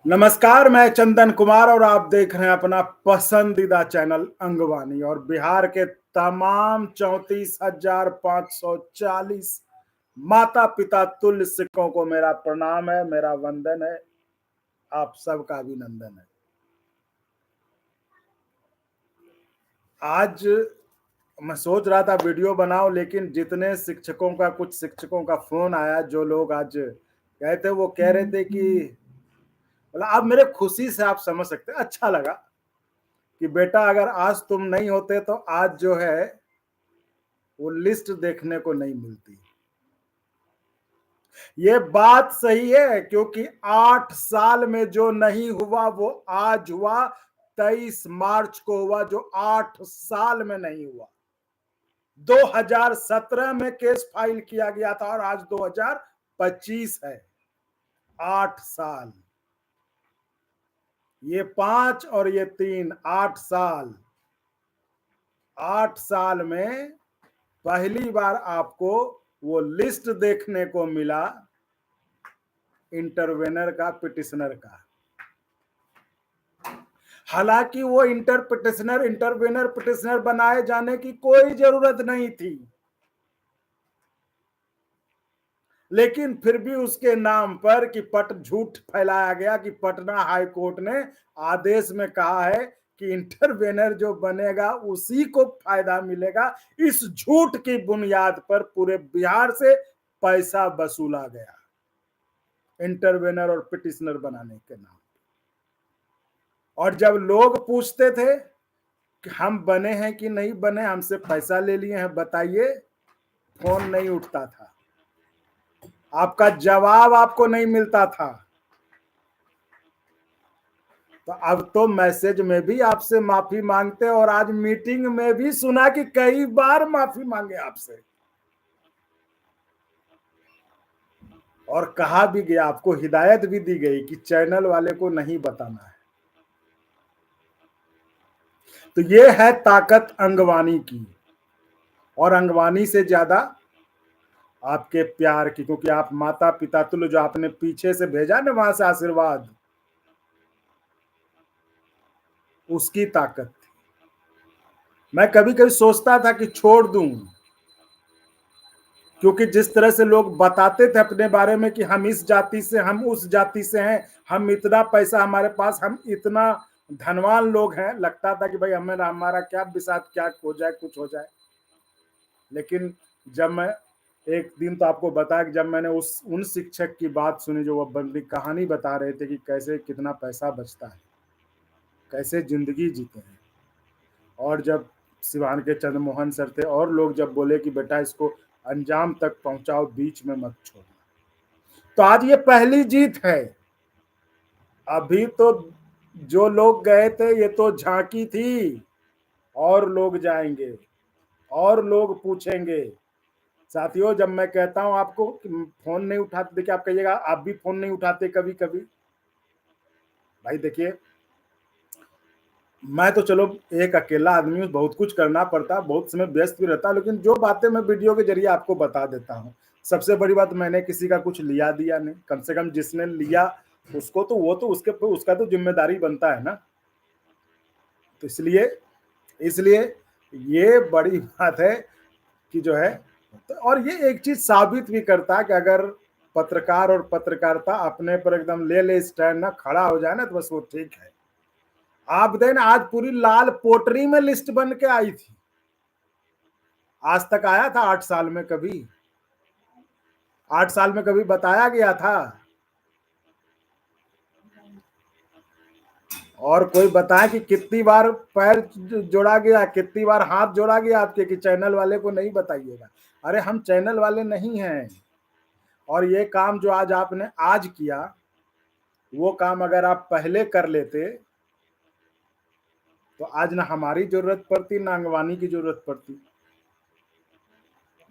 नमस्कार, मैं चंदन कुमार और आप देख रहे हैं अपना पसंदीदा चैनल अंगवानी। और बिहार के तमाम 34,540 माता पिता तुल्य सिखों को मेरा प्रणाम है, मेरा वंदन है, आप सबका अभिनंदन है। आज मैं सोच रहा था वीडियो बनाऊं, लेकिन जितने शिक्षकों का कुछ शिक्षकों का फोन आया, जो लोग आज गए थे वो कह रहे थे कि मतलब आप मेरे खुशी से आप समझ सकते हैं, अच्छा लगा कि बेटा अगर आज तुम नहीं होते तो आज जो है वो लिस्ट देखने को नहीं मिलती। ये बात सही है, क्योंकि 8 साल में जो नहीं हुआ वो आज हुआ। 23 मार्च को हुआ, जो 8 साल में नहीं हुआ। 2017 में केस फाइल किया गया था और आज 2025 है। 8 साल, ये 5 और ये 3, 8 साल। 8 साल में पहली बार आपको वो लिस्ट देखने को मिला इंटरवेनर का, पिटिशनर का। हालांकि वो इंटरवेनर पिटिशनर बनाए जाने की कोई जरूरत नहीं थी, लेकिन फिर भी उसके नाम पर कि झूठ फैलाया गया कि पटना हाई कोर्ट ने आदेश में कहा है कि इंटरवेनर जो बनेगा उसी को फायदा मिलेगा। इस झूठ की बुनियाद पर पूरे बिहार से पैसा वसूला गया इंटरवेनर और पिटिशनर बनाने के नाम। और जब लोग पूछते थे कि हम बने हैं कि नहीं बने, हमसे पैसा ले लिए हैं बताइए, फोन नहीं उठता था, आपका जवाब आपको नहीं मिलता था। तो अब तो मैसेज में भी आपसे माफी मांगते, और आज मीटिंग में भी सुना कि कई बार माफी मांगे आपसे, और कहा भी गया, आपको हिदायत भी दी गई कि चैनल वाले को नहीं बताना है। तो ये है ताकत अंगवानी की, और अंगवानी से ज्यादा आपके प्यार की, क्योंकि आप माता पिता तुल्य, जो आपने पीछे से भेजा ना वहां से आशीर्वाद, उसकी ताकत थी। मैं कभी कभी सोचता था कि छोड़ दूं, क्योंकि जिस तरह से लोग बताते थे अपने बारे में कि हम इस जाति से, हम उस जाति से हैं, हम इतना पैसा हमारे पास, हम इतना धनवान लोग हैं, लगता था कि भाई हमें हमारा क्या बिसात, क्या हो जाए, कुछ हो जाए। लेकिन जब मैं एक दिन, तो आपको बताया कि जब मैंने उन शिक्षक की बात सुनी, जो वह बंदी कहानी बता रहे थे कि कैसे कितना पैसा बचता है, कैसे जिंदगी जीते हैं, और जब सिवान के चंद्रमोहन सर थे और लोग जब बोले कि बेटा इसको अंजाम तक पहुंचाओ, बीच में मत छोड़ना, तो आज ये पहली जीत है। अभी तो जो लोग गए थे ये तो झांकी थी, और लोग जाएंगे और लोग पूछेंगे। साथियों, जब मैं कहता हूं आपको कि फोन नहीं उठाते, देखिए आप कहिएगा आप भी फोन नहीं उठाते कभी कभी। भाई देखिए, मैं तो चलो एक अकेला आदमी हूँ, बहुत कुछ करना पड़ता, बहुत समय व्यस्त भी रहता, लेकिन जो बातें मैं वीडियो के जरिए आपको बता देता हूँ। सबसे बड़ी बात, मैंने किसी का कुछ लिया दिया नहीं, कम से कम जिसने लिया उसको तो वो तो उसका तो जिम्मेदारी बनता है ना। तो इसलिए इसलिए ये बड़ी बात है कि जो है, तो और ये एक चीज साबित भी करता है कि अगर पत्रकार और पत्रकारिता अपने पर एकदम ले स्टैंड ना, खड़ा हो जाए ना, तो बस वो ठीक है। आप देन आज पूरी लाल पोटरी में लिस्ट बन के आई थी। आज तक आया था 8 साल में कभी? 8 साल में कभी बताया गया था? और कोई बताए कि कितनी बार पैर जोड़ा गया, कितनी बार हाथ जोड़ा गया आपके कि चैनल वाले को नहीं बताइएगा? अरे हम चैनल वाले नहीं हैं। और ये काम जो आज आपने आज किया, वो काम अगर आप पहले कर लेते तो आज ना हमारी जरूरत पड़ती, ना अंगवानी की जरूरत पड़ती।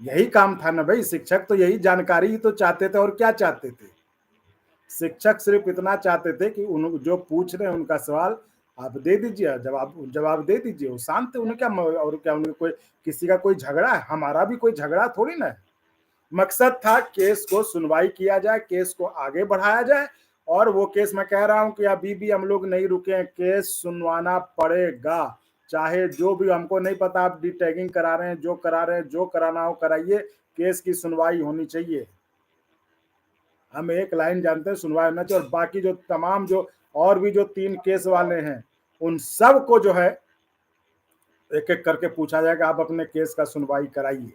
यही काम था ना भाई, शिक्षक तो यही जानकारी ही तो चाहते थे, और क्या चाहते थे? शिक्षक सिर्फ इतना चाहते थे कि उन जो पूछ रहे हैं उनका सवाल आप दे दीजिए, जवाब दे दीजिए, वो शांत। उन्हें क्या, और क्या उन्हें कोई किसी का कोई झगड़ा है? हमारा भी कोई झगड़ा थोड़ी ना है। मकसद था केस को सुनवाई किया जाए, केस को आगे बढ़ाया जाए, और वो केस मैं कह रहा हूं कि अभी भी हम लोग नहीं रुके हैं, केस सुनवाना पड़ेगा, चाहे जो भी, हमको नहीं पता आप डिटैगिंग करा रहे हैं, जो करा रहे हैं, जो कराना हो कराइए, केस की सुनवाई होनी चाहिए। हम एक लाइन जानते हैं, सुनवाई होना चाहिए। और बाकी जो तमाम जो और भी जो 3 केस वाले हैं, उन सब को जो है एक एक करके पूछा जाएगा, आप अपने केस का सुनवाई कराइए,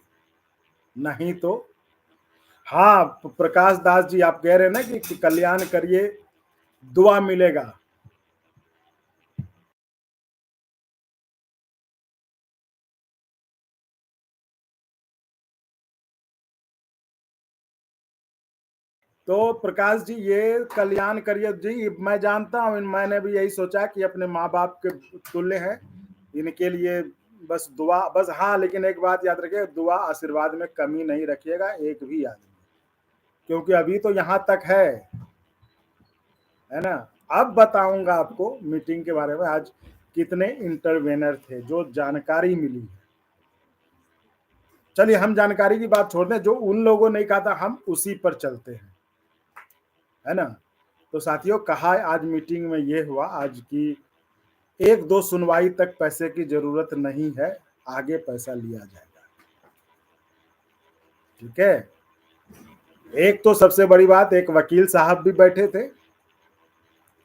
नहीं तो। हाँ, प्रकाश दास जी आप कह रहे हैं ना कि कल्याण करिए, दुआ मिलेगा। तो प्रकाश जी ये कल्याण करिए जी, मैं जानता हूँ, मैंने भी यही सोचा कि अपने माँ बाप के तुल्य हैं, इनके लिए बस दुआ, बस। हाँ, लेकिन एक बात याद रखिए, दुआ आशीर्वाद में कमी नहीं रखिएगा एक भी आदमी, क्योंकि अभी तो यहाँ तक है ना। अब बताऊंगा आपको मीटिंग के बारे में, आज कितने इंटरवेनर थे, जो जानकारी मिली। चलिए हम जानकारी की बात छोड़ दें, जो उन लोगों ने कहा था हम उसी पर चलते हैं, है ना। तो साथियों, कहा आज मीटिंग में ये हुआ आज की, एक दो सुनवाई तक पैसे की जरूरत नहीं है, आगे पैसा लिया जाएगा, ठीक है। एक तो सबसे बड़ी बात, एक वकील साहब भी बैठे थे,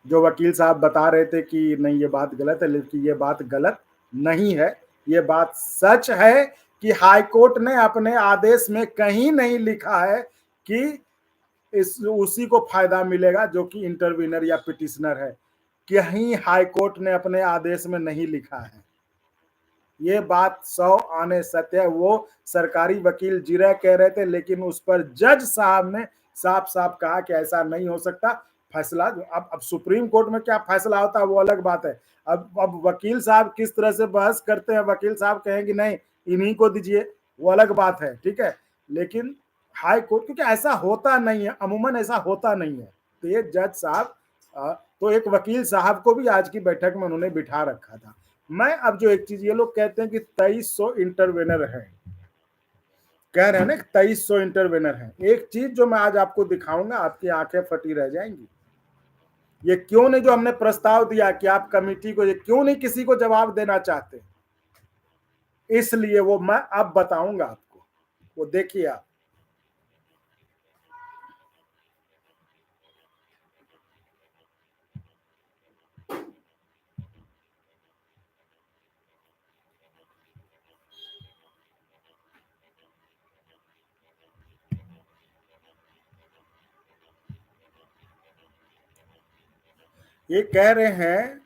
जो वकील साहब बता रहे थे कि नहीं ये बात गलत है, लेकिन ये बात गलत नहीं है, ये बात सच है कि हाईकोर्ट ने अपने आदेश में कहीं नहीं लिखा है कि इस उसी को फायदा मिलेगा जो कि इंटरवीनर या पिटिशनर है। कहीं हाईकोर्ट ने अपने आदेश में नहीं लिखा है, ये बात 100 आने सत्य है। वो सरकारी वकील जिरह कह रहे थे, लेकिन उस पर जज साहब ने साफ साफ कहा कि ऐसा नहीं हो सकता। फैसला अब सुप्रीम कोर्ट में क्या फैसला होता है वो अलग बात है। अब वकील साहब किस तरह से बहस करते हैं, वकील साहब कहेंगे नहीं इन्हीं को दीजिए, वो अलग बात है, ठीक है। लेकिन हाई कोर्ट, क्योंकि ऐसा होता नहीं है, अमूमन ऐसा होता नहीं है, तो ये जज साहब तो एक वकील साहब को भी आज की बैठक में उन्होंने बिठा रखा था। मैं अब जो एक चीज, ये लोग कहते हैं कि 2300 इंटरवेनर हैं, कह रहे हैं ना 2300 इंटरवेनर हैं। एक चीज जो मैं आज आपको दिखाऊंगा, आपकी आंखें फटी रह जाएंगी। ये क्यों नहीं, जो हमने प्रस्ताव दिया कि आप कमेटी को, ये क्यों नहीं किसी को जवाब देना चाहते, इसलिए वो मैं अब बताऊंगा आपको, वो देखिए आप। ये कह रहे हैं,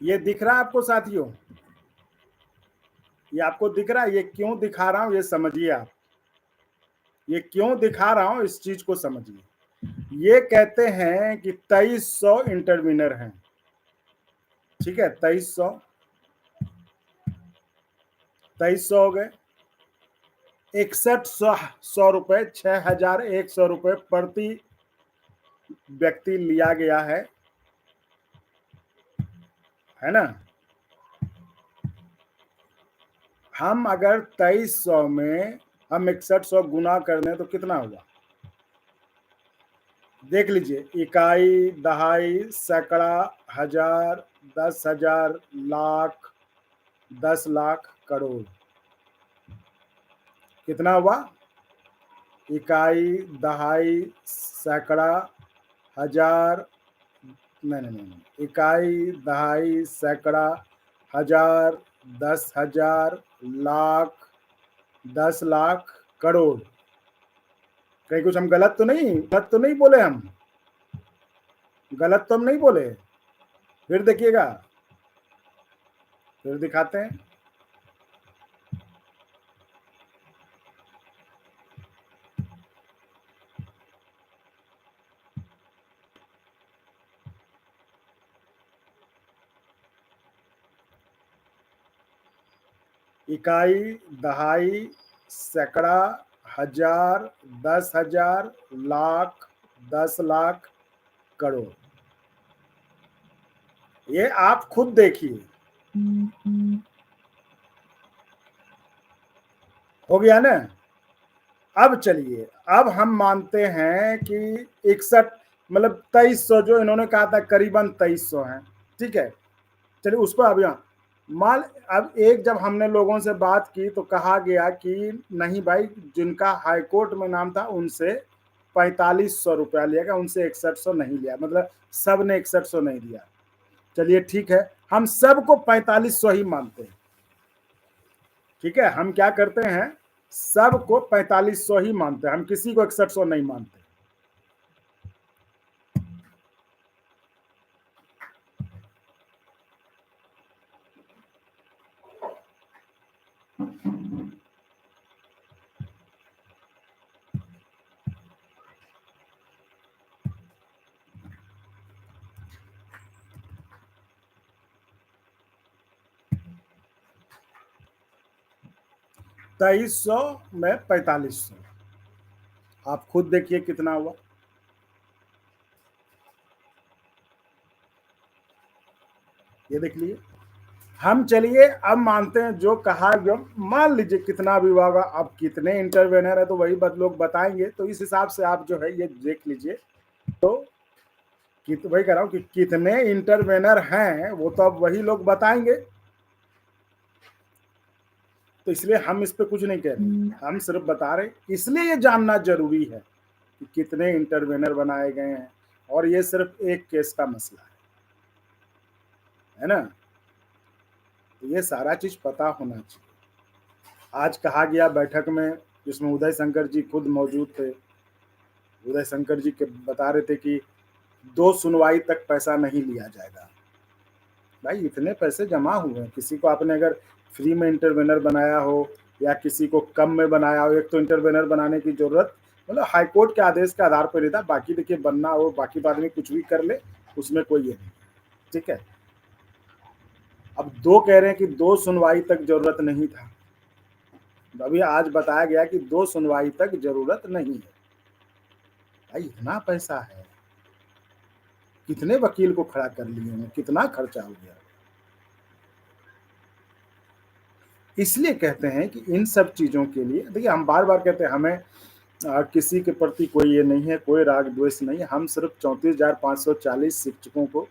ये दिख रहा है आपको साथियों, ये आपको दिख रहा है, ये क्यों दिखा रहा हूं ये समझिए आप, ये क्यों दिखा रहा हूं इस चीज को समझिए। ये कहते हैं कि 2300 इंटरविनर हैं, ठीक है, 2300 हो गए, 6100 रुपए, 6100 रुपए प्रति व्यक्ति लिया गया है ना। हम अगर 2300 में हम 6100 गुना कर दें तो कितना हुआ, देख लीजिए, इकाई, दहाई, सैकड़ा, हजार, 10,000, लाख, 10 लाख, करोड़। कितना हुआ? इकाई, दहाई, सैकड़ा, हजार, नहीं, इकाई, दहाई, सैकड़ा, हजार, 10,000, लाख, 10 लाख, करोड़। कहीं कुछ हम गलत तो नहीं बोले हम? गलत तो हम नहीं बोले? फिर देखिएगा, फिर दिखाते हैं। इकाई, दहाई, सैकड़ा, हजार, 10,000, लाख, 10 लाख, करोड़। ये आप खुद देखिए। हो गया ना? अब चलिए, अब हम मानते हैं कि 61, मतलब 2300 जो इन्होंने कहा था करीबन 2300 है, ठीक है। चलिए उसको अब यहाँ मान, अब एक जब हमने लोगों से बात की तो कहा गया कि नहीं भाई, जिनका हाईकोर्ट में नाम था उनसे 4500 रुपया लिया गया, उनसे 6100 नहीं लिया, मतलब सब ने 6100 नहीं दिया। चलिए ठीक है, हम सबको 4500 ही मानते हैं, ठीक है। हम क्या करते हैं, सबको 4500 ही मानते हैं, हम किसी को 6100 नहीं मानते। तेईस सौ में 4500, आप खुद देखिए कितना हुआ। ये देख लिए। हम चलिए अब मानते हैं जो कहा, जो मान लीजिए कितना भी होगा, अब कितने इंटरवेनर है तो वही लोग बताएंगे, तो इस हिसाब से आप जो है ये देख लीजिए। तो वही कह रहा हूं कि कितने इंटरवेनर हैं वो तो अब वही लोग बताएंगे, तो इसलिए हम इस पे कुछ नहीं कह रहे, हम सिर्फ बता रहे, इसलिए ये जानना जरूरी है कि कितने इंटरवेनर बनाए गए हैं, और ये सिर्फ एक केस का मसला है ना। तो ये सारा चीज पता होना चाहिए। आज कहा गया बैठक में, जिसमें उदय शंकर जी खुद मौजूद थे, उदय शंकर जी के बता रहे थे कि 2 सुनवाई तक पैसा नहीं लिया जाएगा। भाई इतने पैसे जमा हुए हैं, किसी को आपने अगर फ्री में इंटरवेनर बनाया हो या किसी को कम में बनाया हो, एक तो इंटरवेनर बनाने की जरूरत मतलब हाईकोर्ट के आदेश के आधार पर नहीं था, बाकी देखिए बनना हो, बाकी तो आदमी कुछ भी कर ले, उसमें कोई ये नहीं, ठीक है। अब 2 कह रहे हैं कि 2 सुनवाई तक जरूरत नहीं था, अभी आज बताया गया कि 2 सुनवाई तक जरूरत नहीं है। भाई इतना पैसा है, कितने वकील को खड़ा कर लिए हैं, कितना खर्चा हो गया। इसलिए कहते हैं कि इन सब चीजों के लिए देखिए, हम बार बार कहते हैं हमें किसी के प्रति कोई ये नहीं है, कोई राग द्वेष नहीं है, हम सिर्फ 34,540 शिक्षकों को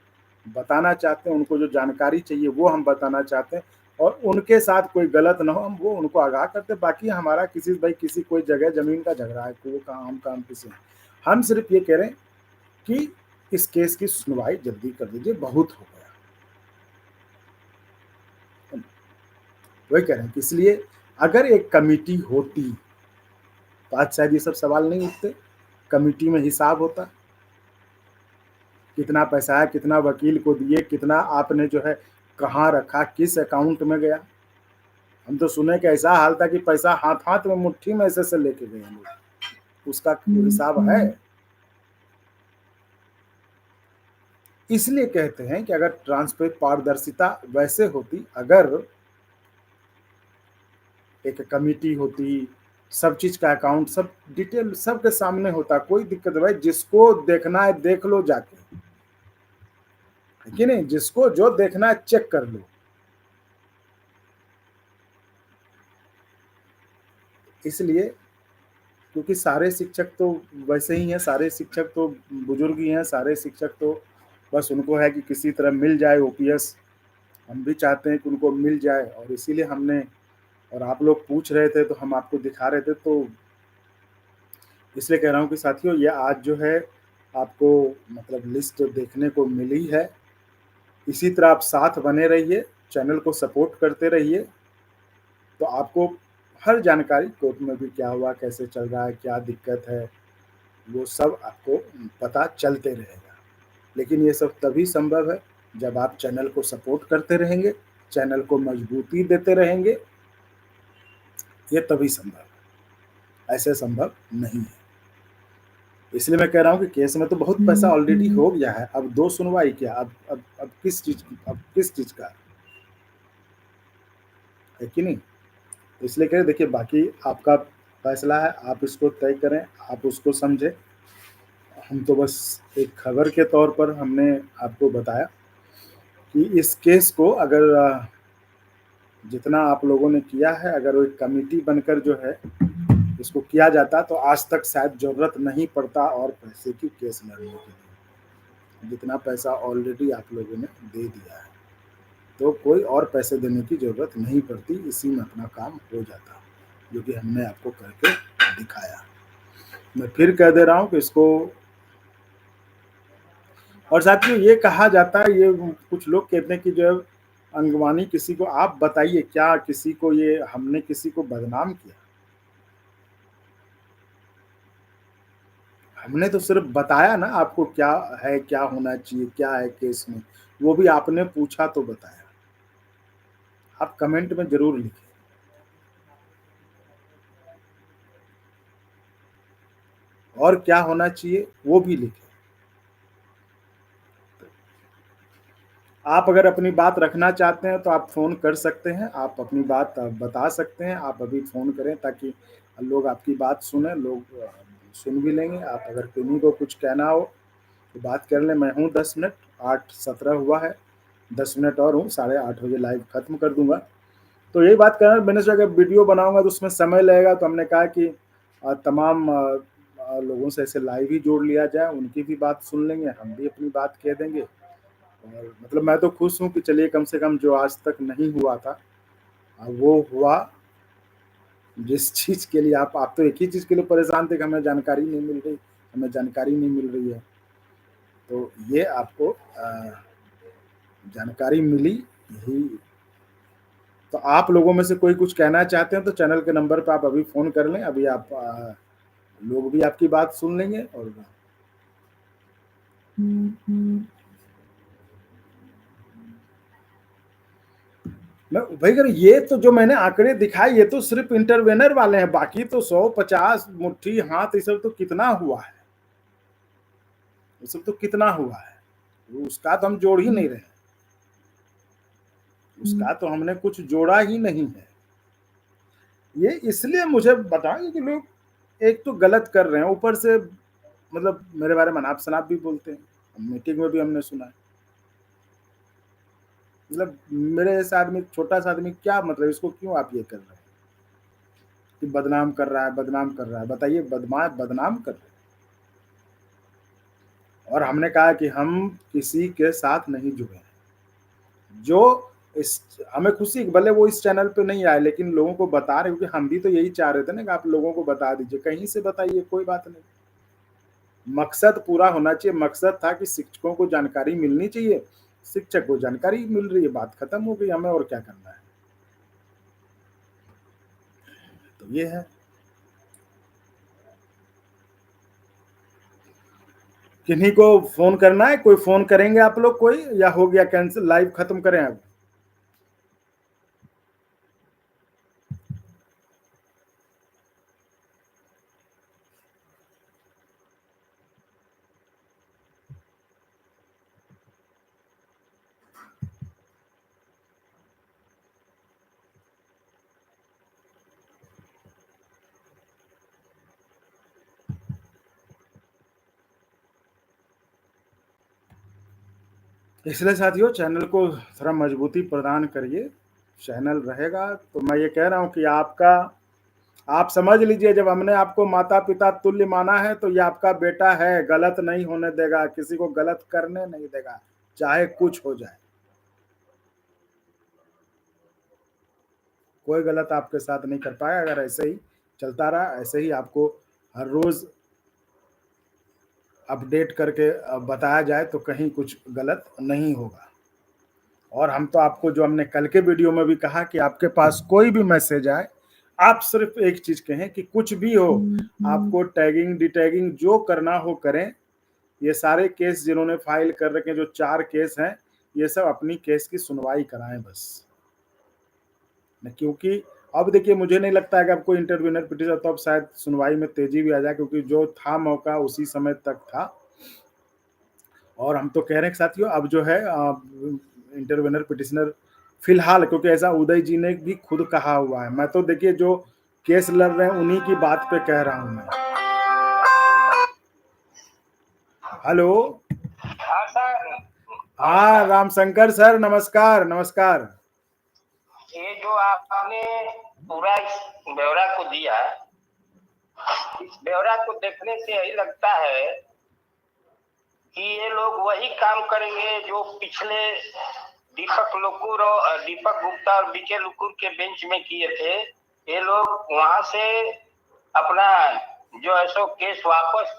बताना चाहते हैं, उनको जो जानकारी चाहिए वो हम बताना चाहते हैं, और उनके साथ कोई गलत ना हो हम वो उनको आगाह करते हैं। बाकी हमारा किसी भाई किसी कोई जगह जमीन का झगड़ा है, वो काम किसी, हम सिर्फ ये कह रहे हैं कि इस केस की सुनवाई जल्दी कर दीजिए, बहुत हो गया, वही कह रहे हैं। इसलिए अगर एक कमिटी होती तो आज शायद ये सब सवाल नहीं उठते, कमिटी में हिसाब होता, कितना पैसा है, कितना वकील को दिए, कितना आपने जो है कहाँ रखा, किस अकाउंट में गया। हम तो सुने कि ऐसा हाल था कि पैसा हाथ हाथ में मुट्ठी में ऐसे से लेके गए हम लोग, उसका हिसाब है। इसलिए कहते हैं कि अगर ट्रांसपेरेंट पारदर्शिता वैसे होती, अगर एक कमिटी होती, सब चीज का अकाउंट सब डिटेल सबके सामने होता, कोई दिक्कत भाई, जिसको देखना है देख लो जाके, है कि नहीं, जिसको जो देखना है चेक कर लो। इसलिए क्योंकि सारे शिक्षक तो वैसे ही हैं, सारे शिक्षक तो बुजुर्ग ही हैं, सारे शिक्षक तो बस उनको है कि किसी तरह मिल जाए ओपीएस, हम भी चाहते हैं कि उनको मिल जाए, और इसीलिए हमने और आप लोग पूछ रहे थे तो हम आपको दिखा रहे थे, तो इसलिए कह रहा हूँ कि साथियों ये आज जो है आपको मतलब लिस्ट देखने को मिली है। इसी तरह आप साथ बने रहिए, चैनल को सपोर्ट करते रहिए, तो आपको हर जानकारी कोर्ट में भी क्या हुआ, कैसे चल रहा है, क्या दिक्कत है, वो सब आपको पता चलते रहेगा। लेकिन ये सब तभी संभव है जब आप चैनल को सपोर्ट करते रहेंगे, चैनल को मजबूती देते रहेंगे, ये तभी संभव है, ऐसे संभव नहीं है। इसलिए मैं कह रहा हूँ कि केस में तो बहुत पैसा ऑलरेडी हो गया है, अब 2 सुनवाई क्या, अब किस चीज़ की, अब किस चीज़ का, है कि नहीं? तो इसलिए कह रहे देखिए बाकी आपका फैसला है, आप इसको तय करें, आप उसको समझें। हम तो बस एक खबर के तौर पर हमने आपको बताया कि इस केस को अगर जितना आप लोगों ने किया है, अगर वो एक कमिटी बनकर जो है इसको किया जाता तो आज तक शायद ज़रूरत नहीं पड़ता और पैसे की केस लड़ने के लिए। जितना पैसा ऑलरेडी आप लोगों ने दे दिया है, तो कोई और पैसे देने की ज़रूरत नहीं पड़ती, इसी में अपना काम हो जाता, जो कि हमने आपको करके दिखाया। मैं फिर कह दे रहा हूँ कि इसको, और साथियों ये कहा जाता है, ये कुछ लोग कहते हैं कि जो है अंगवानी किसी को, आप बताइए क्या किसी को ये हमने किसी को बदनाम किया? हमने तो सिर्फ बताया ना आपको क्या है, क्या होना चाहिए, क्या है केस में, वो भी आपने पूछा तो बताया। आप कमेंट में जरूर लिखें। और क्या होना चाहिए वो भी लिखें। आप अगर अपनी बात रखना चाहते हैं तो आप फ़ोन कर सकते हैं, आप अपनी बात बता सकते हैं, आप अभी फ़ोन करें ताकि लोग आपकी बात सुनें, लोग सुन भी लेंगे। आप अगर किन्हीं को कुछ कहना हो तो बात कर लें। मैं हूँ 10 मिनट, 8:17 हुआ है, 10 मिनट और हूँ, 8:30 बजे लाइव खत्म कर दूंगा। तो यही बात करना, मैंने सोचा अगर वीडियो बनाऊंगा तो उसमें समय लगेगा, तो हमने कहा कि तमाम लोगों से ऐसे लाइव ही जोड़ लिया जाए, उनकी भी बात सुन लेंगे, हम भी अपनी बात कह देंगे। और मतलब मैं तो खुश हूँ कि चलिए कम से कम जो आज तक नहीं हुआ था वो हुआ। जिस चीज़ के लिए आप तो एक ही चीज़ के लिए परेशान थे कि हमें जानकारी नहीं मिल रही, हमें जानकारी नहीं मिल रही है, तो ये आपको जानकारी मिली। यही तो आप लोगों में से कोई कुछ कहना चाहते हैं तो चैनल के नंबर पे आप अभी फ़ोन कर लें, अभी आप लोग भी आपकी बात सुन लेंगे। और मैं भाई अगर ये तो जो मैंने आंकड़े दिखाए ये तो सिर्फ इंटरवेनर वाले हैं, बाकी तो 150 मुट्ठी हाथ ये सब तो कितना हुआ है, ये सब तो कितना हुआ है, उसका तो हम जोड़ ही नहीं रहे, उसका तो हमने कुछ जोड़ा ही नहीं है। ये इसलिए मुझे बताएं कि लोग एक तो गलत कर रहे हैं, ऊपर से मतलब मेरे बारे में अनाप शनाप भी बोलते हैं, मीटिंग में भी हमने सुना है। मतलब मेरे जैसा आदमी, छोटा सा आदमी, क्या मतलब इसको क्यों आप ये कर रहे हैं कि बदनाम कर रहा है, बदनाम कर रहा है? बताइए, बदनाम कर रहे हैं। और हमने कहा कि हम किसी के साथ नहीं जुड़े हैं। जो इस हमें खुशी, भले वो इस चैनल पे नहीं आए लेकिन लोगों को बता रहे, क्योंकि हम भी तो यही चाह रहे थे ना कि आप लोगों को बता दीजिए, कहीं से बताइए, कोई बात नहीं, मकसद पूरा होना चाहिए। मकसद था कि शिक्षकों को जानकारी मिलनी चाहिए, शिक्षक को जानकारी मिल रही है, बात खत्म हो गई, हमें और क्या करना है। तो ये है। किन्हीं को फोन करना है, कोई फोन करेंगे आप लोग कोई, या हो गया कैंसिल, लाइव खत्म करें अब? इसलिए साथियों चैनल को थोड़ा मजबूती प्रदान करिए, चैनल रहेगा तो मैं ये कह रहा हूँ कि आपका, आप समझ लीजिए जब हमने आपको माता पिता तुल्य माना है तो ये आपका बेटा है, गलत नहीं होने देगा, किसी को गलत करने नहीं देगा, चाहे कुछ हो जाए। कोई गलत आपके साथ नहीं कर पाएगा। अगर ऐसे ही चलता रहा, ऐसे ही आपको हर रोज अपडेट करके बताया जाए तो कहीं कुछ गलत नहीं होगा। और हम तो आपको, जो हमने कल के वीडियो में भी कहा, कि आपके पास कोई भी मैसेज आए, आप सिर्फ एक चीज कहें कि कुछ भी हो, आपको टैगिंग डिटैगिंग जो करना हो करें। ये सारे केस जिन्होंने फाइल कर रखे हैं, जो 4 केस हैं, ये सब अपनी केस की सुनवाई कराएं बस। क्योंकि अब देखिए, मुझे नहीं लगता है कि अब कोई इंटरव्यूनर पिटीशन, तो अब शायद सुनवाई में तेजी भी आ जाए, क्योंकि जो था मौका उसी समय तक था। और हम तो कह रहे हैं साथियों, अब जो है इंटरव्यूनर पिटिशनर फिलहाल, क्योंकि ऐसा उदय जी ने भी खुद कहा हुआ है, मैं तो देखिए जो केस लड़ रहे हैं उन्हीं की बात पे कह रहा हूं मैं। हेलो। हाँ सर। हाँ रामशंकर सर, नमस्कार नमस्कार। ये जो आपने पूरा इस ब्यौरा को दिया, इस ब्यौरा को देखने से यही लगता है कि ये लोग वही काम करेंगे जो पिछले दीपक गुप्ता और बीके लुकुर के बेंच में किए थे। ये लोग वहां से अपना जो है सो केस वापस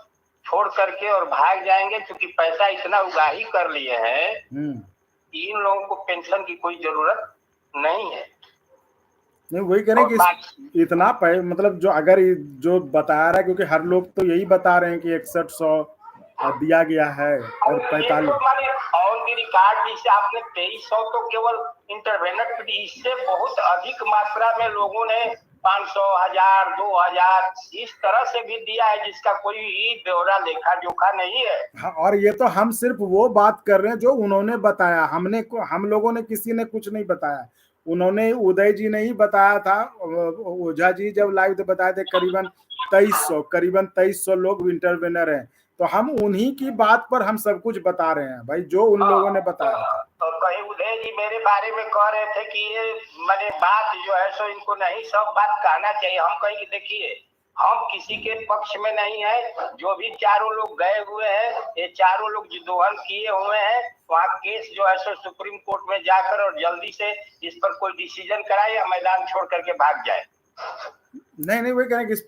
छोड़ करके और भाग जाएंगे, क्योंकि पैसा इतना उगाही कर लिए हैं कि इन लोगों को पेंशन की कोई जरूरत नहीं है। नहीं, वही करें कि इतना मतलब जो अगर जो बता रहा है, क्योंकि हर लोग तो यही बता रहे हैं कि 6100 दिया गया है और 45 ऑन दी रिकॉर्ड, जिसे आपने 2300 तो केवल इंटरवेनर, इससे बहुत अधिक मात्रा में लोगों ने 500, 1000, 2000 इस तरह से भी दिया है, जिसका कोई ब्यौरा लेखा जोखा नहीं है। हाँ, और ये तो हम सिर्फ वो बात कर रहे हैं जो उन्होंने बताया, हम लोगों ने किसी ने कुछ नहीं बताया। उन्होंने, उदय जी ने ही बताया था, ओझा जी जब लाइव थे बताए थे करीबन 2300 लोग इंटरवेनर हैं। तो हम उन्हीं की बात पर हम सब कुछ बता रहे हैं भाई, जो उन लोगों ने बताया था। तो कहीं उदय जी मेरे बारे में कह रहे थे कि ये मैंने बात जो है सो इनको नहीं सब बात कहना चाहिए। हम कहीं कि देखिए, हम किसी के पक्ष में नहीं है। जो भी चारों लोग गए हुए हैं, ये चारों लोग जिद्दोहन किए हुए हैं। वहाँ केस जो है सो सुप्रीम कोर्ट में जाकर और जल्दी से इस पर कोई डिसीजन कराए या मैदान छोड़ करके भाग जाए। नहीं, वही कहें कि इस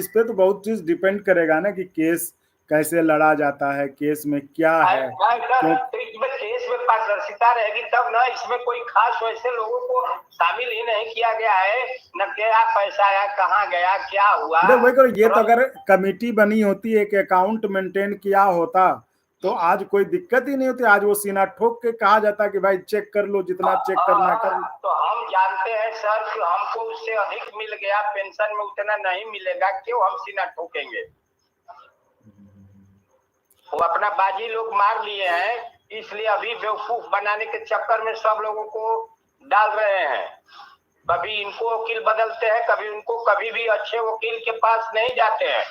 पे तो बहुत चीज डिपेंड करेगा ना, कि केस कैसे लड़ा जाता है, केस में क्या है। इसमें केस में पारदर्शिता रहेगी तब ना। इसमें कोई खास वैसे लोगों को शामिल ही नहीं किया गया है, न क्या पैसा आया, कहाँ गया, क्या हुआ। वही करो, ये तो अगर कमेटी बनी होती, एक अकाउंट मेंटेन किया होता, तो आज कोई दिक्कत ही नहीं होती। आज वो सीना ठोक के कहा जाता कि भाई चेक कर लो, जितना चेक करना कर लो। तो हम जानते हैं सर कि हमको उससे अधिक मिल गया, पेंशन में उतना नहीं मिलेगा, क्यों हम सीना ठोकेंगे। वो अपना बाजी लोग मार लिए हैं, इसलिए अभी बेवकूफ बनाने के चक्कर में सब लोगों को डाल रहे हैं। कभी इनको वकील बदलते हैं, कभी उनको, कभी भी अच्छे वकील के पास नहीं जाते हैं।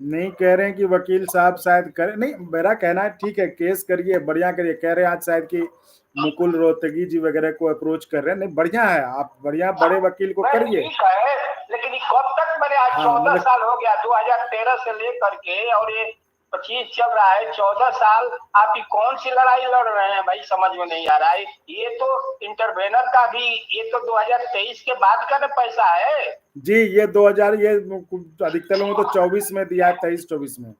नहीं कह रहे हैं कि वकील साहब शायद करे, नहीं, मेरा कहना है ठीक है, केस करिए, बढ़िया करिए। कह रहे हैं आज शायद कि मुकुल रोहतगी जी वगैरह को अप्रोच कर रहे हैं। नहीं, बढ़िया है, आप बढ़िया बड़े वकील को करिए। ठीक है, लेकिन कब तक मैंने आज 14 साल हो गया, 2013 से लेकर के, और ये 25 चल रहा है, 14 साल आप कौन सी लड़ाई लड़ रहे हैं भाई, समझ में नहीं आ रहा है। ये तो इंटरवेनर का भी, ये तो 2023 के बाद का ना पैसा है जी। ये 2000, ये अधिकतर लोगों तो 24 में दिया है, 23-24 में।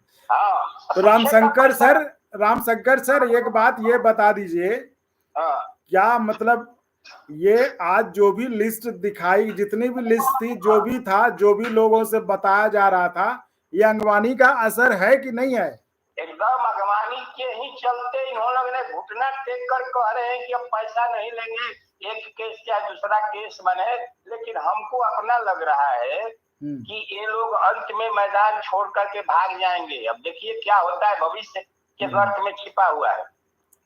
तो रामशंकर सर एक बात ये बता दीजिए, क्या मतलब ये आज जो भी लिस्ट दिखाई, जितनी भी लिस्ट थी, जो भी था, जो भी लोगों से बताया जा रहा था, ये अंगवानी का असर है कि नहीं है? एकदम अंगवानी के ही चलते इन्होंने घुटना टेक कर कह रहे हैं कि अब पैसा नहीं लेंगे, एक केस क्या दूसरा केस बने। लेकिन हमको अपना लग रहा है कि ये लोग अंत में मैदान छोड़ करके भाग जाएंगे। अब देखिए क्या होता है, भविष्य के गर्त में छिपा हुआ है।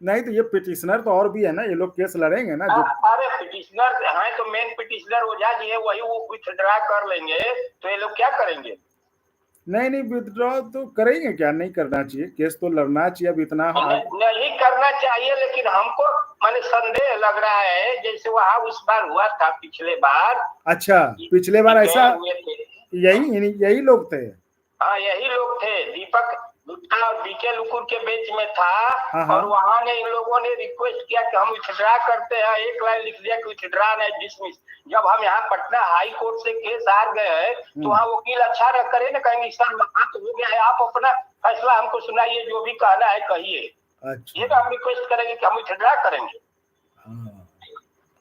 नहीं तो ये पिटिशनर तो और भी है ना, ये लोग केस लड़ेंगे ना जो। अरे पिटिशनर है तो मेन पिटिशनर ओझा जी है, वही वो विथड्रा कर लेंगे, तो ये लोग क्या करेंगे? नहीं, विथड्रॉ तो करेंगे क्या? नहीं करना चाहिए, केस तो लड़ना चाहिए। अब इतना नहीं करना चाहिए, लेकिन हमको माने संदेह लग रहा है, जैसे वहां उस बार हुआ था पिछले बार। अच्छा, पिछले बार ऐसा यही लोग थे। हाँ, यही लोग थे। दीपक गुप्ता और बीके लुकुर के बीच में था। हाँ। और वहां ने इन लोगों ने रिक्वेस्ट किया कि हम विथड्रा करते हैं, एक लाइन लिख दिया कि विथड्रा नहीं डिसमिस। जब हम यहाँ पटना हाई कोर्ट से केस हार गए हैं तो वहाँ वकील अच्छा रख करे ना, कहेंगे सर बात हो गया है, आप अपना फैसला हमको सुनाइए, जो भी कहना है कहिए। अच्छा। ये तो हम रिक्वेस्ट करेंगे कि हम विथड्रा करेंगे। हाँ।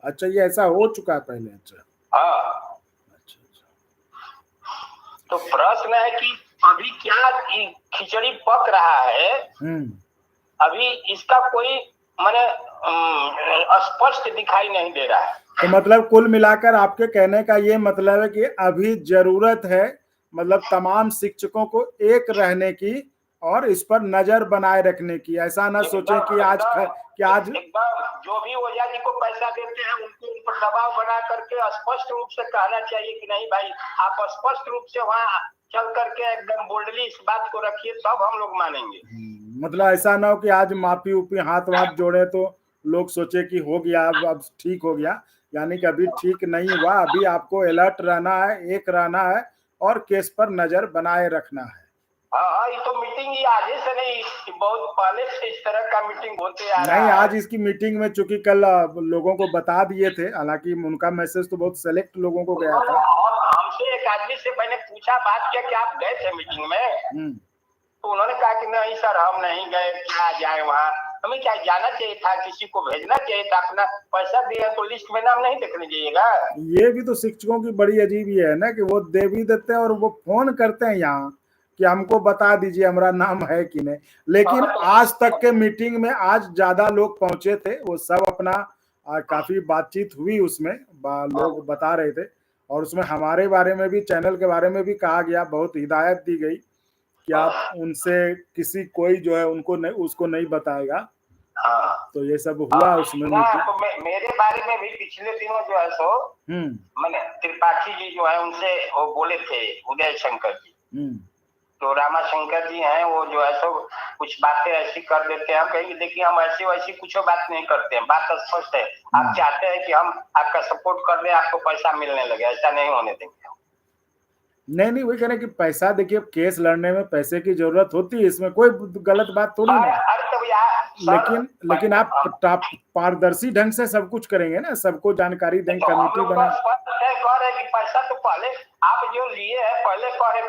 अच्छा, ये ऐसा हो चुका है पहले? अच्छा। हाँ। अच्छा। तो प्रश्न है कि अभी क्या खिचड़ी पक रहा है, अभी इसका कोई माने स्पष्ट दिखाई नहीं दे रहा है। तो मतलब कुल मिलाकर आपके कहने का ये मतलब है कि अभी जरूरत है मतलब तमाम शिक्षकों को एक रहने की और इस पर नजर बनाए रखने की। ऐसा ना सोचें कि आज एकदम जो भी ओझा जी को पैसा देते हैं उनको उन पर दबाव बना करके स्पष्ट रूप से कहना चाहिए कि नहीं भाई, आप स्पष्ट रूप से वहाँ चल करके एकदम बोल्डली इस बात को रखिए, तब हम लोग मानेंगे। मतलब ऐसा ना हो कि आज माफी उपी हाथ वाथ जोड़े तो लोग सोचे कि हो गया, अब ठीक हो गया, यानी कि अभी ठीक नहीं हुआ। अभी आपको अलर्ट रहना है, एक रहना है और केस पर नजर बनाए रखना है। हाँ, ये तो मीटिंग ही आज से नहीं, बहुत पहले से इस तरह का मीटिंग होते आ रहा है। नहीं, आज इसकी मीटिंग में चूंकि कल लोगों को बता दिए थे, हालांकि उनका मैसेज तो बहुत सेलेक्ट लोगों को गया था। और हमसे एक आदमी से मैंने पूछा बात किया कि आप गए थे मीटिंग में, तो उन्होंने कहा कि नहीं सर हम नहीं गए, क्या जाए वहाँ, हमें क्या जाना चाहिए था, किसी को भेजना चाहिए था, अपना पैसा दिया तो लिस्ट में नाम नहीं देखने जाइएगा। ये भी तो शिक्षकों की बड़ी अजीब ये है ना कि वो दे भी देते हैं और वो फोन करते हैं यहाँ कि हमको बता दीजिए हमारा नाम है कि नहीं। लेकिन आज तक के मीटिंग में आज ज्यादा लोग पहुंचे थे, वो सब अपना काफी बातचीत हुई उसमें, लोग बता रहे थे और उसमें हमारे बारे में भी, चैनल के बारे में भी कहा गया, बहुत हिदायत दी गई कि आप उनसे किसी कोई जो है उनको नहीं, उसको नहीं बताएगा। हाँ। तो ये सब हुआ उसमें। तो मेरे बारे में भी पिछले दिनों जो है सो मैंने त्रिपाठी जी जो है उनसे वो बोले थे, उदय शंकर जी, तो रामा शंकर जी हैं, वो जो है सो कुछ बातें ऐसी कर देते हैं, हम कहेंगे देखिए हम ऐसी वैसी कुछ बात नहीं करते हैं, बात स्पष्ट है। आप चाहते हैं कि हम आपका सपोर्ट कर रहे हैं, आपको पैसा मिलने लगे, ऐसा नहीं होने देंगे। नहीं, वही कह रहे कि पैसा, देखिए केस लड़ने में पैसे की जरूरत होती है, इसमें कोई गलत बात थोड़ी नहीं। लेकिन आप पारदर्शी ढंग से सब कुछ करेंगे ना, सबको जानकारी देंगे, कमेटी बना। कह रहे कि पैसा तो पहले आप जो लिए है पहले कह रहे,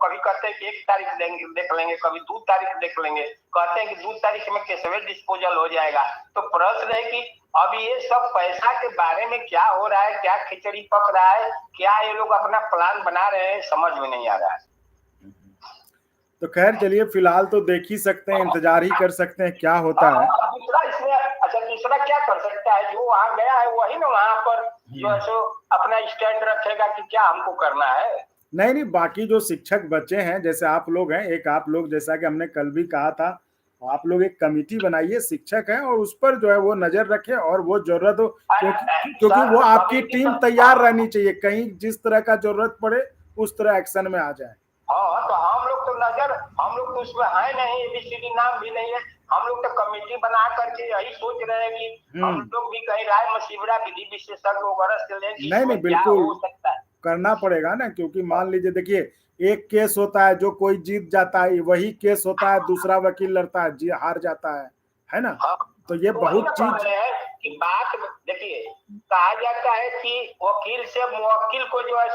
कभी कहते हैं कि 1 तारीख देख लेंगे, कभी 2 तारीख देख लेंगे, कहते हैं कि 2 तारीख में केसवे डिस्पोजल हो जाएगा। तो प्रश्न है कि अब ये सब पैसा के बारे में क्या हो रहा है, क्या खिचड़ी पक रहा है, क्या ये लोग अपना प्लान बना रहे हैं, समझ में नहीं आ रहा है। तो खैर चलिए, फिलहाल तो देख ही सकते हैं, इंतजार ही कर सकते हैं क्या होता है। दूसरा इसमें दूसरा क्या कर सकता है, जो वहां गया है वही ना वहां पर जो है सो अपना स्टैंड रखेगा कि क्या हमको करना है। नहीं, बाकी जो शिक्षक बच्चे हैं, जैसे आप लोग हैं, एक आप लोग, जैसा कि हमने कल भी कहा था, आप लोग एक कमेटी बनाइए, शिक्षक हैं, और उस पर जो है वो नजर रखें, और वो जरूरत हो, क्योंकि वो आपकी टीम तैयार रहनी चाहिए, कहीं जिस तरह का जरूरत पड़े उस तरह एक्शन में आ जाए। हाँ, तो हम लोग तो उसमें है नहीं, ABCD नाम भी नहीं है, हम लोग तो कमेटी बना करके यही सोच रहे हैं कि हम लोग भी कहीं राय मशविरा विधि विशेषज्ञ वगैरह से लें। नहीं, बिल्कुल करना पड़ेगा ना, क्योंकि मान लीजिए, देखिए एक केस होता है जो कोई जीत जाता है, वही केस होता है दूसरा वकील लड़ता है, जी हार जाता है ना। तो ये बहुत चीज की बात देखिए, कहा जाता है कि वकील से मुवक्किल को जो है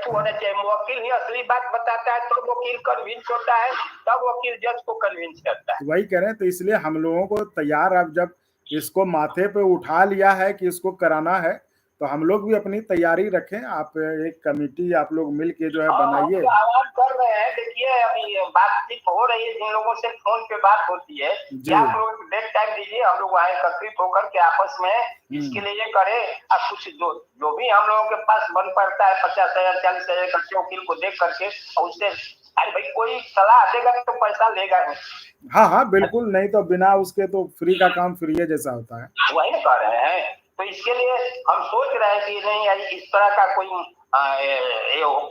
होना चाहिए, मुवक्किल ही असली बात बताता है, तो वकील कन्विंस होता है, तब वकील जज को कन्विंस करता है। वही कह रहे हैं, तो इसलिए हम लोगों को तैयार, अब जब इसको माथे पे उठा लिया है कि इसको कराना है, तो हम लोग भी अपनी तैयारी रखें। आप एक कमेटी आप लोग मिल के जो है बनाइए। आवाज कर रहे हैं, देखिए अभी बातचीत हो रही है, जिन लोगों से फोन पे बात होती है, क्या आप लोग डेट टाइम दीजिए, हम लोग वहाँ एकत्रित होकर के आपस में इसके लिए ये करें। अब कुछ जो भी हम लोगों के पास बन पड़ता है, 50,000 40,000 खर्चे वकील को देख करके, और उससे अरे भाई कोई सलाह देगा तो पैसा लेगा नहीं। हाँ, बिल्कुल, नहीं तो बिना उसके तो फ्री का काम फ्री है जैसा होता है, वही ना कर रहे हैं। तो इसके लिए हम सोच रहे हैं कि नहीं इस तरह का कोई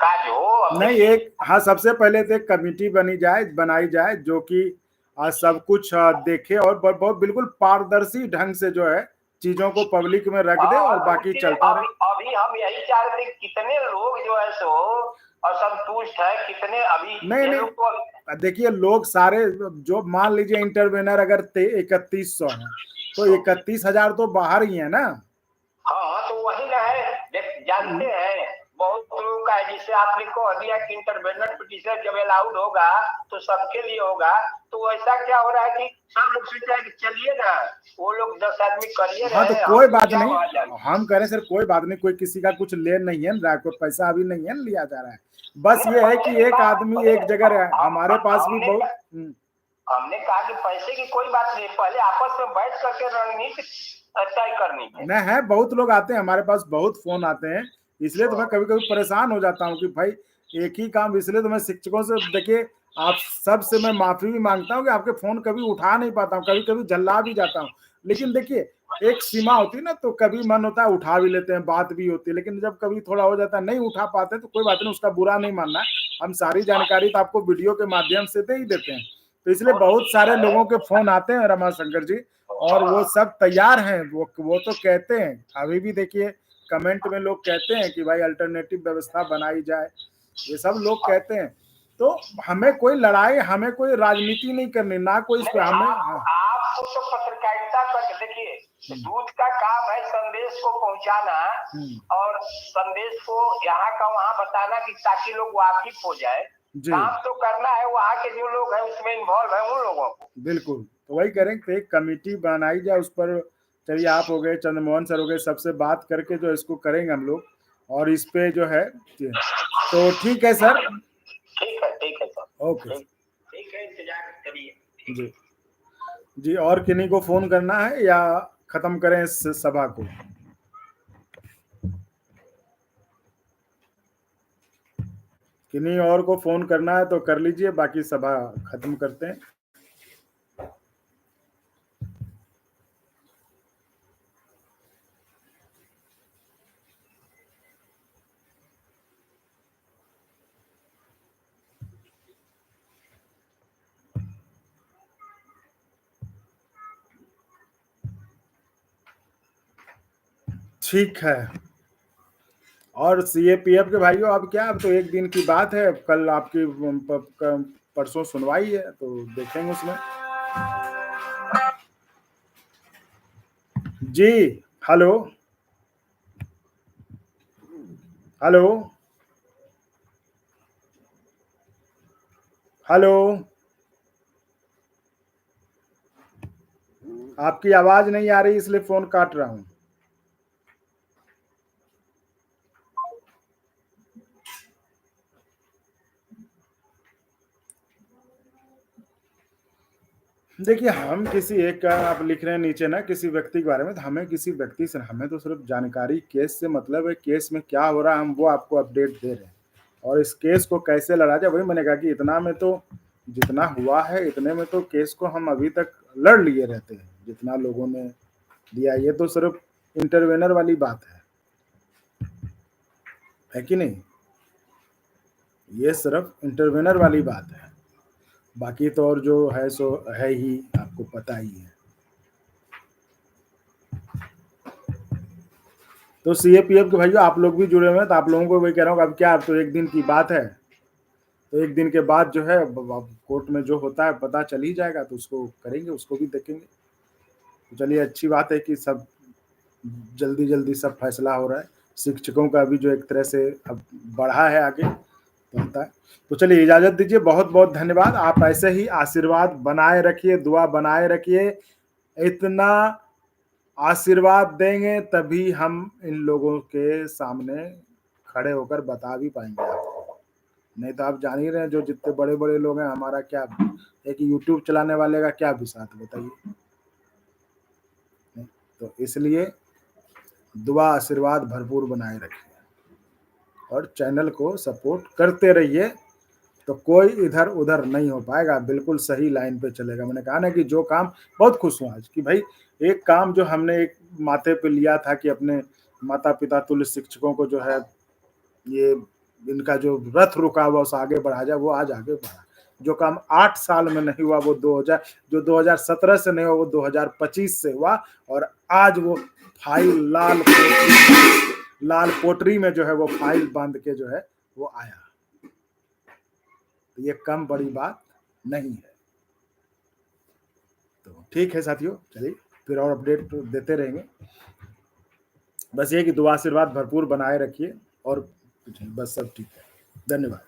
काज हो नहीं। एक सबसे पहले तो एक कमेटी बनाई जाए जो कि सब कुछ देखे और बहुत बिल्कुल पारदर्शी ढंग से जो है चीजों को पब्लिक में रख दे और बाकी चलता रहे। अभी हम यही चाह रहे थे, कितने लोग जो है सो असंतुष्ट है, कितने अभी नहीं देखिए, लोग सारे जो मान लीजिए इंटरवेनर अगर 3100 है तो 31,000 तो बाहर ही है ना। हाँ तो वही ना है, जानते हैं बहुत लोगों का है, जिसे आपने कह दिया कि इंटरवेनर पिटीशन जब अलाउड होगा तो सबके लिए होगा, तो ऐसा क्या हो रहा है कि सब लोग सोच रहे हैं कि चलिए ना, वो लोग 10 आदमी करिए। हाँ तो कोई बात नहीं, हम कह रहे सर कोई बात नहीं, कोई किसी का कुछ ले नहीं है, कोई पैसा अभी नहीं है लिया जा रहा है, बस ये है कि एक आदमी एक जगह है। हमारे पास भी बहुत हमने कहा कि पैसे की कोई बात नहीं, पहले आपस में बैठ करके रणनीति तय करनी है। नहीं है, बहुत लोग आते हैं हमारे पास, बहुत फोन आते हैं, इसलिए तो मैं कभी कभी परेशान हो जाता हूँ कि भाई एक ही काम, इसलिए तो मैं शिक्षकों से, देखिए आप सब से मैं माफी भी मांगता हूँ कि आपके फोन कभी उठा नहीं पाता हूँ, कभी कभी झल्ला भी जाता हूँ, लेकिन देखिए एक सीमा होती है ना, तो कभी मन होता है उठा भी लेते हैं, बात भी होती है, लेकिन जब कभी थोड़ा हो जाता है नहीं उठा पाते तो कोई बात नहीं, उसका बुरा नहीं मानना, हम सारी जानकारी तो आपको वीडियो के माध्यम से दे ही देते हैं। तो इसलिए बहुत सारे लोगों के फोन आते हैं रमाशंकर जी, और वो सब तैयार हैं, वो तो कहते हैं, अभी भी देखिए कमेंट में लोग कहते हैं कि भाई अल्टरनेटिव व्यवस्था बनाई जाए, ये सब लोग कहते हैं। तो हमें कोई लड़ाई, हमें कोई राजनीति नहीं करनी, ना कोई हमें आपको तो पत्रकारिता कर, देखिए दूध का काम है संदेश को पहुंचाना और संदेश को यहाँ का वहाँ बताना, कि ताकि लोग वाकिफ हो जाए। काम तो करना है, वहाँ के जो लोग हैं उसमें इन्वॉल्व है उन लोगों को। बिल्कुल, तो वही करेंगे, एक कमेटी बनाई जाए उस पर, चलिए आप हो गए, चंद्रमोहन सर हो गए, सबसे बात करके जो इसको करेंगे हम लोग, और इस पे जो है तो ठीक है सर। ठीक है सर, ओके ठीक है, इंतजार करिए जी। जी और किन्हीं को फोन करना है या खत्म करें इस सभा को? किन्हीं और को फोन करना है तो कर लीजिए, बाकी सभा खत्म करते हैं। ठीक है, और सीएपीएफ के भाइयों, अब क्या, अब तो एक दिन की बात है, कल आपकी परसों सुनवाई है, तो देखेंगे उसमें। जी हेलो हेलो हेलो, आपकी आवाज नहीं आ रही इसलिए फोन काट रहा हूं। देखिए हम किसी एक का, आप लिख रहे हैं नीचे ना किसी व्यक्ति के बारे में, तो हमें किसी व्यक्ति से, हमें तो सिर्फ जानकारी, केस से मतलब है, केस में क्या हो रहा है हम वो आपको अपडेट दे रहे हैं, और इस केस को कैसे लड़ा जाए, वही मैंने कहा कि इतना में तो जितना हुआ है इतने में तो केस को हम अभी तक लड़ लिए रहते हैं, जितना लोगों ने दिया, ये तो सिर्फ इंटरवेनर वाली बात है कि नहीं, ये सिर्फ इंटरवेनर वाली बात है, बाकी तो और जो है सो है ही, आपको पता ही है। तो सीएपीएफ के भाइयों आप लोग भी जुड़े हुए हैं, तो आप लोगों को वही कह रहा हूँ, अब क्या, अब तो एक दिन की बात है, तो एक दिन के बाद जो है कोर्ट में जो होता है पता चल ही जाएगा, तो उसको करेंगे, उसको भी देखेंगे। तो चलिए अच्छी बात है कि सब जल्दी जल्दी सब फैसला हो रहा है, शिक्षकों का भी जो एक तरह से अब बढ़ा है आगे बनता है। तो चलिए इजाजत दीजिए, बहुत बहुत धन्यवाद, आप ऐसे ही आशीर्वाद बनाए रखिए, दुआ बनाए रखिए, इतना आशीर्वाद देंगे तभी हम इन लोगों के सामने खड़े होकर बता भी पाएंगे आपको, नहीं तो आप जान ही रहे हैं जो जितने बड़े बड़े लोग हैं, हमारा क्या, एक यूट्यूब चलाने वाले का क्या बिसात बताइए। तो इसलिए दुआ आशीर्वाद भरपूर बनाए रखिए और चैनल को सपोर्ट करते रहिए, तो कोई इधर उधर नहीं हो पाएगा, बिल्कुल सही लाइन पे चलेगा। मैंने कहा ना कि जो काम, बहुत खुश हूँ आज कि भाई एक काम जो हमने एक माथे पे लिया था कि अपने माता पिता तुल्य शिक्षकों को जो है, ये इनका जो रथ रुका हुआ उसे आगे बढ़ा जाए, वो आज आगे बढ़ा। जो काम 8 साल में नहीं हुआ वो 2017 से नहीं हुआ, वो 2025 से हुआ, और आज वो फाइल लाल पोटरी में जो है वो फाइल बांध के जो है वो आया। तो ये कम बड़ी बात नहीं है। तो ठीक है साथियों, चलिए फिर और अपडेट तो देते रहेंगे। बस ये कि दुआ आशीर्वाद भरपूर बनाए रखिए और कुछ नहीं, बस सब ठीक है। धन्यवाद।